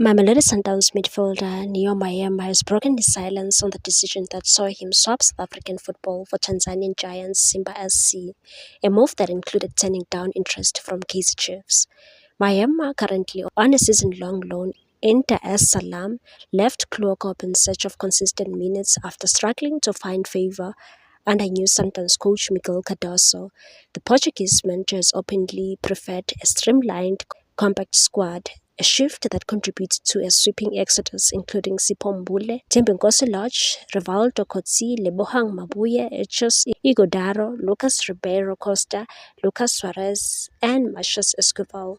Mamelodi Sundowns midfielder Neo Maema has broken his silence on the decision that saw him swap South African football for Tanzanian giants Simba SC, a move that included turning down interest from Kaizer Chiefs. Maema, currently on a season-long loan in Dar es Salaam, left Klookop in search of consistent minutes after struggling to find favour under new Sundowns coach Miguel Cardoso. The Portuguese manager has openly preferred a streamlined, compact squad, a shift that contributed to a sweeping exodus including Sipho Mbule, Thembinkosi Lorch, Rivaldo Kotsi, Lebohang Mabuye, Echos Igodaro, Lucas Ribeiro Costa, Lucas Suarez, and Marcius Escoval.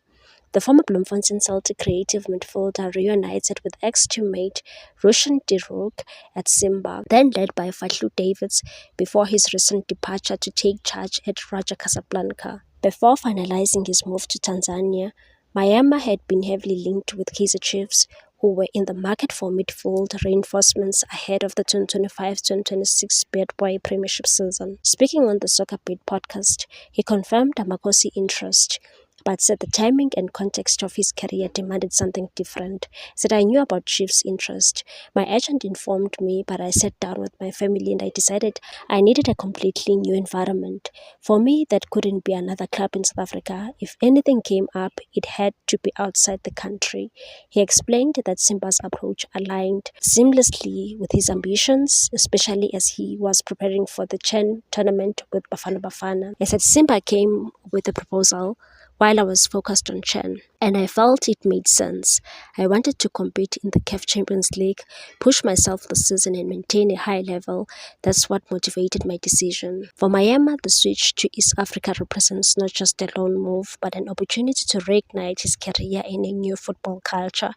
The former Bloemfontein Celtic creative midfielder reunited with ex-teammate Roshan de Reuck at Simba, then led by Fahlu Davids before his recent departure to take charge at Raja Casablanca. Before finalizing his move to Tanzania, Maema had been heavily linked with Kaizer Chiefs, who were in the market for midfield reinforcements ahead of the 2025-2026 Bad Boy Premiership season. Speaking on the Soccer Beat podcast, he confirmed Amakosi interest, but said the timing and context of his career demanded something different. Said, I knew about Chiefs' interest. My agent informed me, but I sat down with my family and I decided I needed a completely new environment. For me, that couldn't be another club in South Africa. If anything came up, it had to be outside the country. He explained that Simba's approach aligned seamlessly with his ambitions, especially as he was preparing for the CHAN tournament with Bafana Bafana. He said Simba came with a proposal while I was focused on CHAN, and I felt it made sense. I wanted to compete in the CAF Champions League, push myself this season and maintain a high level. That's what motivated my decision. For Maema, the switch to East Africa represents not just a loan move, but an opportunity to reignite his career in a new football culture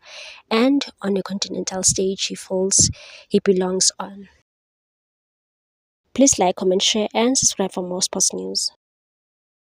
and on a continental stage he feels he belongs on. Please like, comment, share, and subscribe for more sports news.